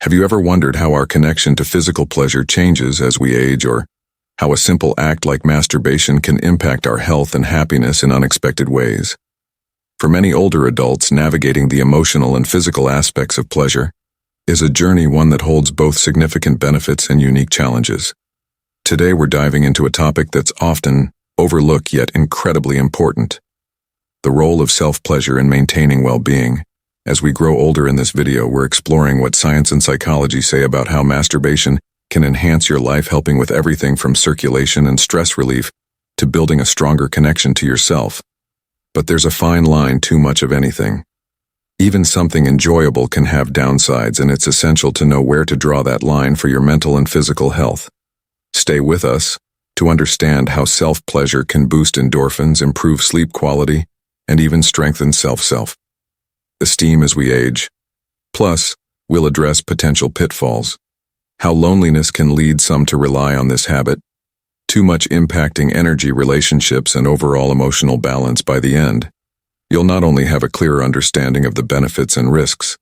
Have you ever wondered how our connection to physical pleasure changes as we age, or how a simple act like masturbation can impact our health and happiness in unexpected ways? For many older adults, navigating the emotional and physical aspects of pleasure is a journey, one that holds both significant benefits and unique challenges. Today we're diving into a topic that's often overlooked yet incredibly important: the role of self-pleasure in maintaining well-being. As we grow older in this video, we're exploring what science and psychology say about how masturbation can enhance your life, helping with everything from circulation and stress relief to building a stronger connection to yourself. But there's a fine line. Too much of anything, even something enjoyable, can have downsides, and it's essential to know where to draw that line for your mental and physical health. Stay with us to understand how self-pleasure can boost endorphins, improve sleep quality, and even strengthen self-esteem as we age. Plus, we'll address potential pitfalls, how loneliness can lead some to rely on this habit, too much impacting energy, relationships, and overall emotional balance. By the end, you'll not only have a clearer understanding of the benefits and risks,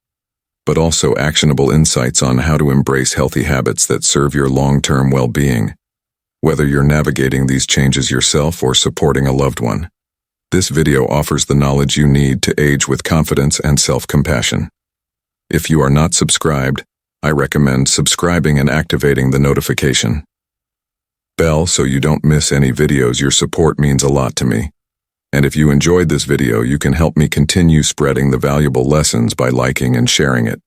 but also actionable insights on how to embrace healthy habits that serve your long-term well-being. Whether you're navigating these changes yourself or supporting a loved one, this video offers the knowledge you need to age with confidence and self-compassion. If you are not subscribed, I recommend subscribing and activating the notification bell so you don't miss any videos. Your support means a lot to me. And if you enjoyed this video, you can help me continue spreading the valuable lessons by liking and sharing it.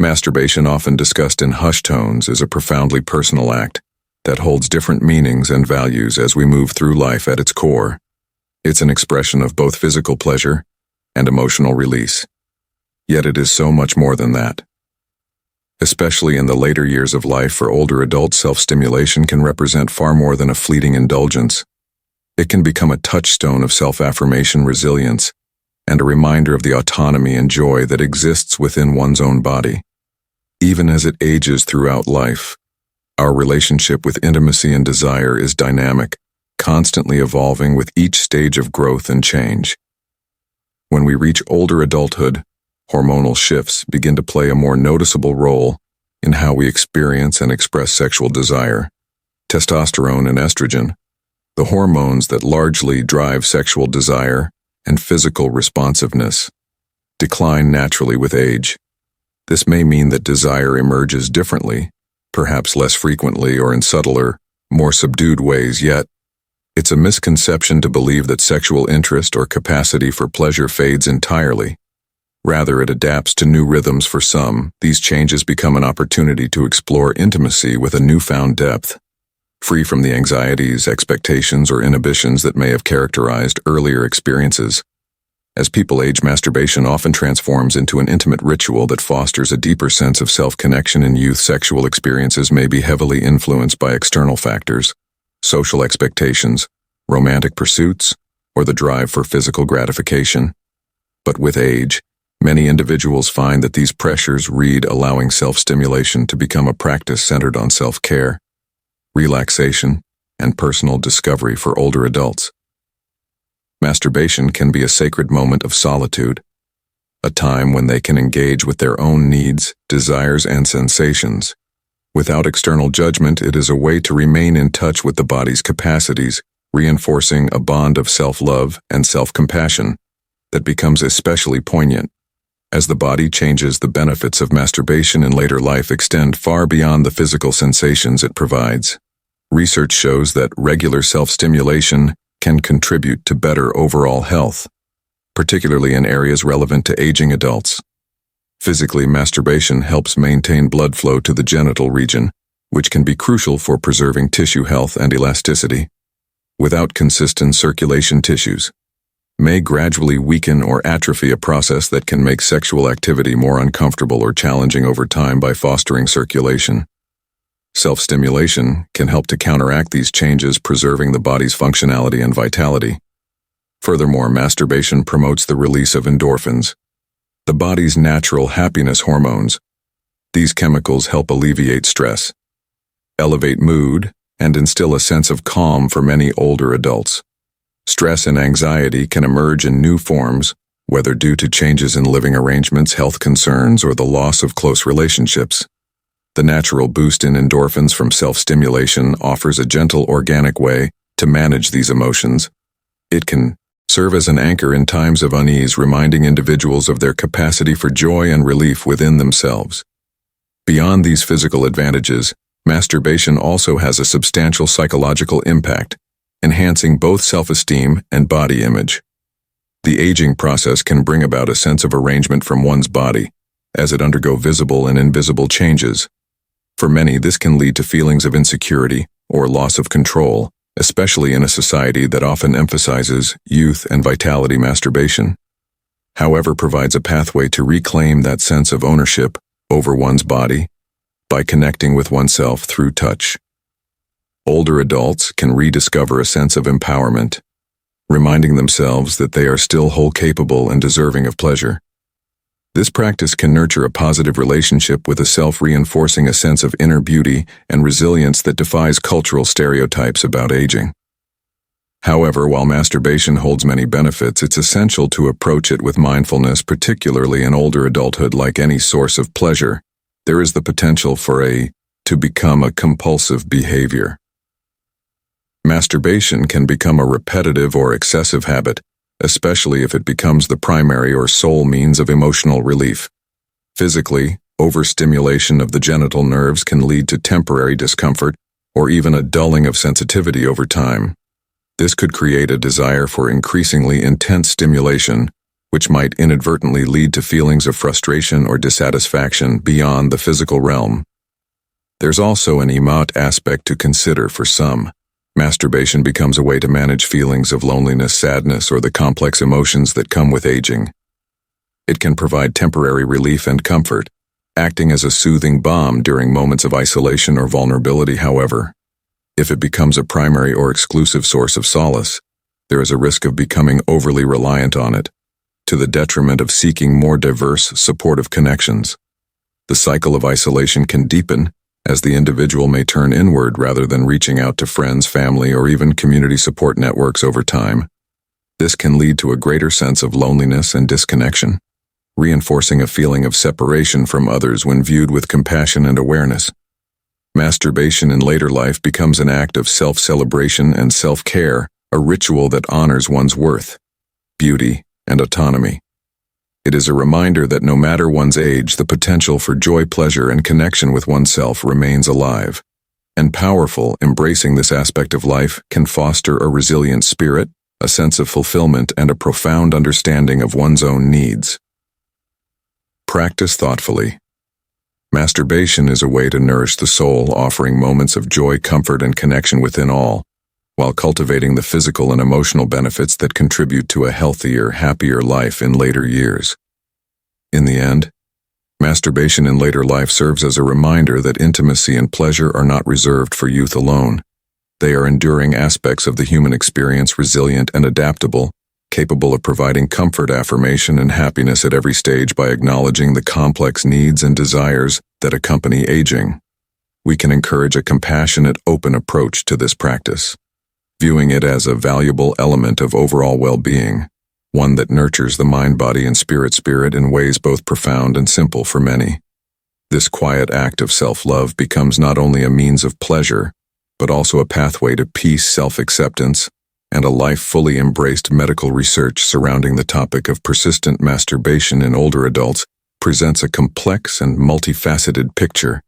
Masturbation, often discussed in hushed tones, is a profoundly personal act that holds different meanings and values as we move through life. At its core, it's an expression of both physical pleasure and emotional release. Yet it is so much more than that. Especially in the later years of life, for older adults, self-stimulation can represent far more than a fleeting indulgence. It can become a touchstone of self-affirmation, resilience, and a reminder of the autonomy and joy that exists within one's own body. Even as it ages throughout life, our relationship with intimacy and desire is dynamic, constantly evolving with each stage of growth and change. When we reach older adulthood, hormonal shifts begin to play a more noticeable role in how we experience and express sexual desire. Testosterone and estrogen, the hormones that largely drive sexual desire and physical responsiveness, decline naturally with age. This may mean that desire emerges differently, perhaps less frequently or in subtler, more subdued ways. Yet, it's a misconception to believe that sexual interest or capacity for pleasure fades entirely. Rather, it adapts to new rhythms. For some, these changes become an opportunity to explore intimacy with a newfound depth, free from the anxieties, expectations, or inhibitions that may have characterized earlier experiences. As people age, masturbation often transforms into an intimate ritual that fosters a deeper sense of self-connection. In youth, sexual experiences may be heavily influenced by external factors, social expectations, romantic pursuits, or the drive for physical gratification. But with age, many individuals find that these pressures recede, allowing self-stimulation to become a practice centered on self-care, relaxation, and personal discovery. For older adults, masturbation can be a sacred moment of solitude, a time when they can engage with their own needs, desires, and sensations. Without external judgment, it is a way to remain in touch with the body's capacities, reinforcing a bond of self-love and self-compassion that becomes especially poignant as the body changes. The benefits of masturbation in later life extend far beyond the physical sensations it provides. Research shows that regular self-stimulation can contribute to better overall health, particularly in areas relevant to aging adults. Physically, masturbation helps maintain blood flow to the genital region, which can be crucial for preserving tissue health and elasticity. Without consistent circulation, tissues may gradually weaken or atrophy, a process that can make sexual activity more uncomfortable or challenging over time. By fostering circulation, self-stimulation can help to counteract these changes, preserving the body's functionality and vitality. Furthermore, masturbation promotes the release of endorphins, the body's natural happiness hormones. These chemicals help alleviate stress, elevate mood, and instill a sense of calm. For many older adults, stress and anxiety can emerge in new forms, whether due to changes in living arrangements, health concerns, or the loss of close relationships. The natural boost in endorphins from self-stimulation offers a gentle, organic way to manage these emotions. It can serve as an anchor in times of unease, reminding individuals of their capacity for joy and relief within themselves. Beyond these physical advantages, masturbation also has a substantial psychological impact, enhancing both self-esteem and body image. The aging process can bring about a sense of arrangement from one's body, as it undergoes visible and invisible changes. For many, this can lead to feelings of insecurity or loss of control, especially in a society that often emphasizes youth and vitality. Masturbation, however, provides a pathway to reclaim that sense of ownership over one's body by connecting with oneself through touch. Older adults can rediscover a sense of empowerment, reminding themselves that they are still whole, capable, and deserving of pleasure. This practice can nurture a positive relationship with a self, reinforcing a sense of inner beauty and resilience that defies cultural stereotypes about aging. However, while masturbation holds many benefits, it's essential to approach it with mindfulness, particularly in older adulthood. Like any source of pleasure, there is the potential for to become a compulsive behavior. Masturbation can become a repetitive or excessive habit, especially if it becomes the primary or sole means of emotional relief. Physically, overstimulation of the genital nerves can lead to temporary discomfort or even a dulling of sensitivity over time. This could create a desire for increasingly intense stimulation, which might inadvertently lead to feelings of frustration or dissatisfaction beyond the physical realm. There's also an emotional aspect to consider. For some, masturbation becomes a way to manage feelings of loneliness, sadness, or the complex emotions that come with aging. It can provide temporary relief and comfort, acting as a soothing balm during moments of isolation or vulnerability. However, if it becomes a primary or exclusive source of solace, there is a risk of becoming overly reliant on it, to the detriment of seeking more diverse, supportive connections. The cycle of isolation can deepen, as the individual may turn inward rather than reaching out to friends, family, or even community support networks over time. This can lead to a greater sense of loneliness and disconnection, reinforcing a feeling of separation from others when viewed with compassion and awareness. Masturbation in later life becomes an act of self-celebration and self-care, a ritual that honors one's worth, beauty, and autonomy. It is a reminder that no matter one's age, the potential for joy, pleasure, and connection with oneself remains alive and powerful. Embracing this aspect of life can foster a resilient spirit, a sense of fulfillment, and a profound understanding of one's own needs. Practice thoughtfully. Masturbation is a way to nourish the soul, offering moments of joy, comfort, and connection within all, while cultivating the physical and emotional benefits that contribute to a healthier, happier life in later years. In the end, masturbation in later life serves as a reminder that intimacy and pleasure are not reserved for youth alone. They are enduring aspects of the human experience, resilient and adaptable, capable of providing comfort, affirmation, and happiness at every stage. By acknowledging the complex needs and desires that accompany aging, we can encourage a compassionate, open approach to this practice, viewing it as a valuable element of overall well-being, one that nurtures the mind, body, and spirit in ways both profound and simple. For many, this quiet act of self-love becomes not only a means of pleasure, but also a pathway to peace, self-acceptance, and a life fully embraced. Medical research surrounding the topic of persistent masturbation in older adults presents a complex and multifaceted picture.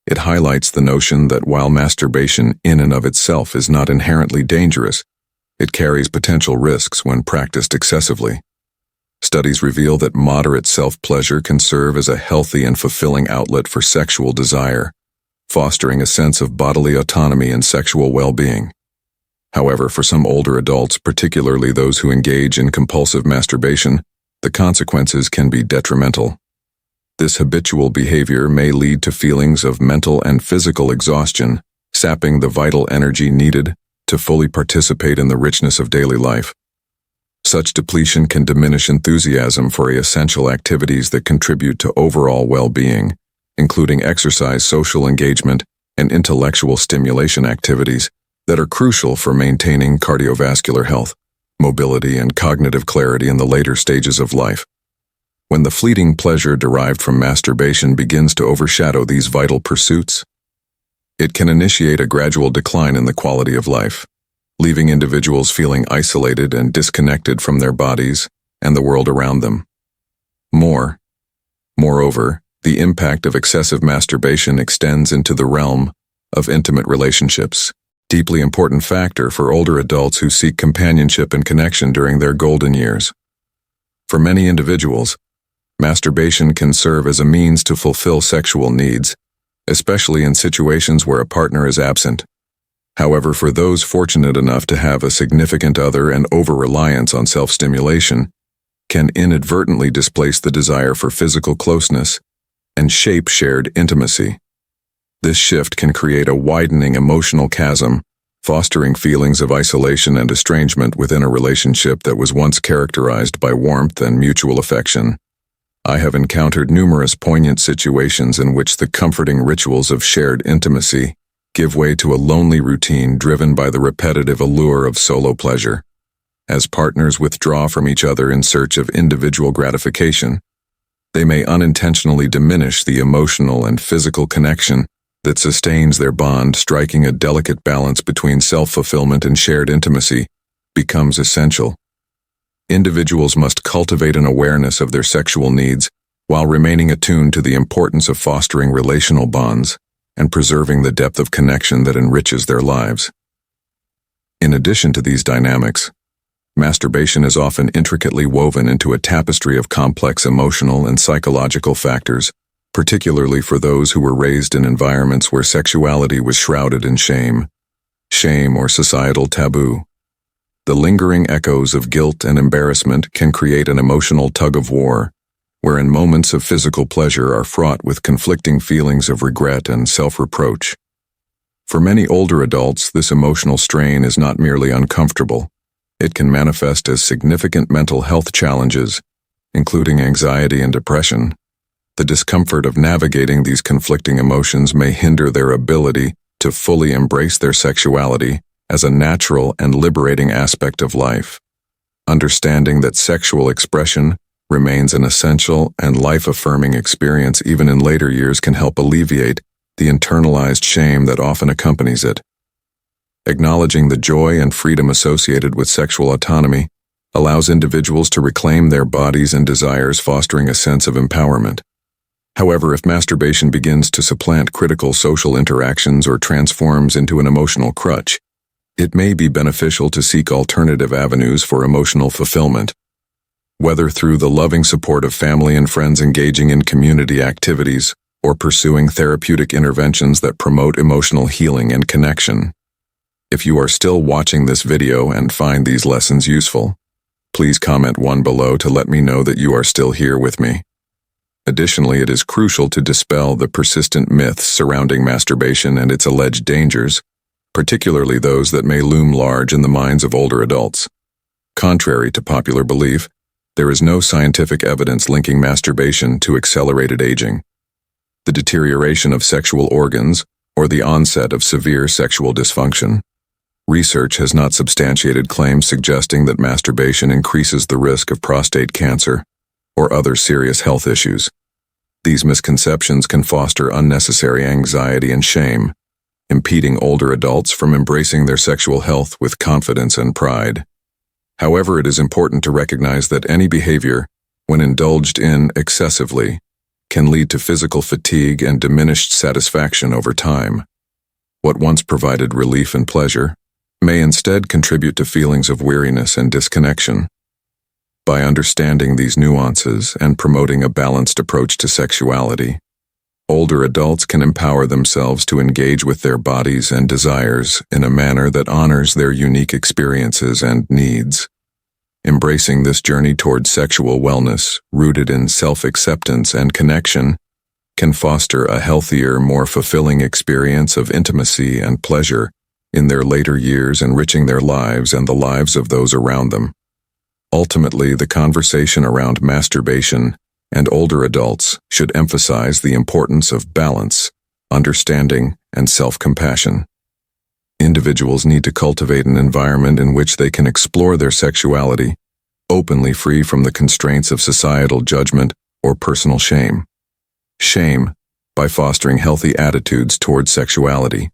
It highlights the notion that while masturbation in and of itself is not inherently dangerous, it carries potential risks when practiced excessively. Studies reveal that moderate self-pleasure can serve as a healthy and fulfilling outlet for sexual desire, fostering a sense of bodily autonomy and sexual well-being. However, for some older adults, particularly those who engage in compulsive masturbation, the consequences can be detrimental. This habitual behavior may lead to feelings of mental and physical exhaustion, sapping the vital energy needed to fully participate in the richness of daily life. Such depletion can diminish enthusiasm for essential activities that contribute to overall well-being, including exercise, social engagement, and intellectual stimulation activities that are crucial for maintaining cardiovascular health. mobility, and cognitive clarity in the later stages of life. When the fleeting pleasure derived from masturbation begins to overshadow these vital pursuits, it can initiate a gradual decline in the quality of life, leaving individuals feeling isolated and disconnected from their bodies and the world around them. Moreover, the impact of excessive masturbation extends into the realm of intimate relationships, deeply important factor for older adults who seek companionship and connection during their golden years. For many individuals, masturbation can serve as a means to fulfill sexual needs, especially in situations where a partner is absent. However, for those fortunate enough to have a significant other, and over-reliance on self-stimulation can inadvertently displace the desire for physical closeness and shape shared intimacy. This shift can create a widening emotional chasm, fostering feelings of isolation and estrangement within a relationship that was once characterized by warmth and mutual affection. I have encountered numerous poignant situations in which the comforting rituals of shared intimacy give way to a lonely routine driven by the repetitive allure of solo pleasure. As partners withdraw from each other in search of individual gratification, they may unintentionally diminish the emotional and physical connection that sustains their bond. Striking a delicate balance between self-fulfillment and shared intimacy becomes essential. Individuals must cultivate an awareness of their sexual needs while remaining attuned to the importance of fostering relational bonds and preserving the depth of connection that enriches their lives. In addition to these dynamics, masturbation is often intricately woven into a tapestry of complex emotional and psychological factors, particularly for those who were raised in environments where sexuality was shrouded in shame or societal taboo. The lingering echoes of guilt and embarrassment can create an emotional tug-of-war, wherein moments of physical pleasure are fraught with conflicting feelings of regret and self-reproach. For many older adults, this emotional strain is not merely uncomfortable. It can manifest as significant mental health challenges, including anxiety and depression. The discomfort of navigating these conflicting emotions may hinder their ability to fully embrace their sexuality as a natural and liberating aspect of life. Understanding that sexual expression remains an essential and life-affirming experience even in later years can help alleviate the internalized shame that often accompanies it. Acknowledging the joy and freedom associated with sexual autonomy allows individuals to reclaim their bodies and desires, fostering a sense of empowerment. However, if masturbation begins to supplant critical social interactions or transforms into an emotional crutch, it may be beneficial to seek alternative avenues for emotional fulfillment. Whether through the loving support of family and friends, engaging in community activities, or pursuing therapeutic interventions that promote emotional healing and connection. If you are still watching this video and find these lessons useful, please comment one below to let me know that you are still here with me. Additionally, it is crucial to dispel the persistent myths surrounding masturbation and its alleged dangers, particularly those that may loom large in the minds of older adults. Contrary to popular belief, there is no scientific evidence linking masturbation to accelerated aging, the deterioration of sexual organs, or the onset of severe sexual dysfunction. Research has not substantiated claims suggesting that masturbation increases the risk of prostate cancer or other serious health issues. These misconceptions can foster unnecessary anxiety and shame, impeding older adults from embracing their sexual health with confidence and pride. However, it is important to recognize that any behavior, when indulged in excessively, can lead to physical fatigue and diminished satisfaction over time. What once provided relief and pleasure may instead contribute to feelings of weariness and disconnection. By understanding these nuances and promoting a balanced approach to sexuality, older adults can empower themselves to engage with their bodies and desires in a manner that honors their unique experiences and needs. Embracing this journey toward sexual wellness, rooted in self-acceptance and connection, can foster a healthier, more fulfilling experience of intimacy and pleasure in their later years, enriching their lives and the lives of those around them. Ultimately, the conversation around masturbation and older adults should emphasize the importance of balance, understanding, and self-compassion. Individuals need to cultivate an environment in which they can explore their sexuality, openly, free from the constraints of societal judgment or personal shame. Shame, by fostering healthy attitudes towards sexuality.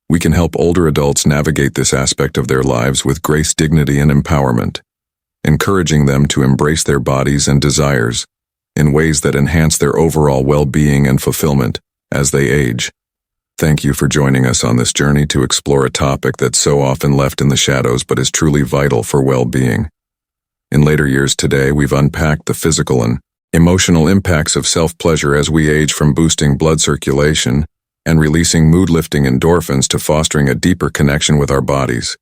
We can help older adults navigate this aspect of their lives with grace, dignity, and empowerment, encouraging them to embrace their bodies and desires in ways that enhance their overall well-being and fulfillment as they age. Thank you for joining us on this journey to explore a topic that's so often left in the shadows but is truly vital for well-being. In later years today, we've unpacked the physical and emotional impacts of self-pleasure as we age, from boosting blood circulation and releasing mood-lifting endorphins to fostering a deeper connection with our bodies.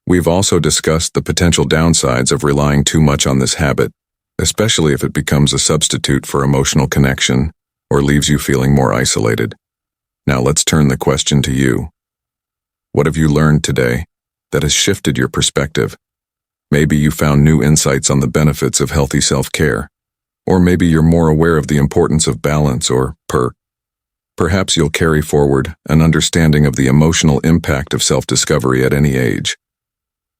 We've also discussed the potential downsides of relying too much on this habit, especially if it becomes a substitute for emotional connection or leaves you feeling more isolated. Now let's turn the question to you. What have you learned today that has shifted your perspective? Maybe you found new insights on the benefits of healthy self-care, or maybe you're more aware of the importance of balance, or perhaps you'll carry forward an understanding of the emotional impact of self-discovery at any age.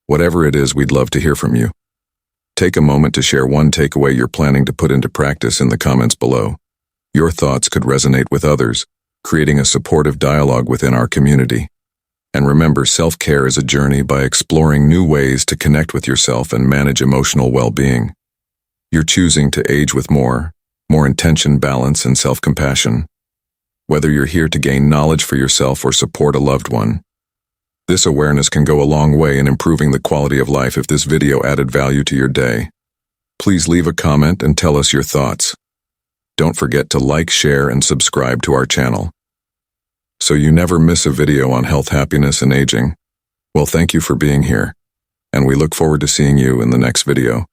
Whatever it is, we'd love to hear from you. Take a moment to share one takeaway you're planning to put into practice in the comments below. Your thoughts could resonate with others, creating a supportive dialogue within our community. And remember, self-care is a journey by exploring new ways to connect with yourself and manage emotional well-being. You're choosing to age with more intention, balance, and self-compassion. Whether you're here to gain knowledge for yourself or support a loved one, this awareness can go a long way in improving the quality of life. If this video added value to your day, please leave a comment and tell us your thoughts. Don't forget to like, share, and subscribe to our channel, so you never miss a video on health, happiness, and aging. Well, thank you for being here, and we look forward to seeing you in the next video.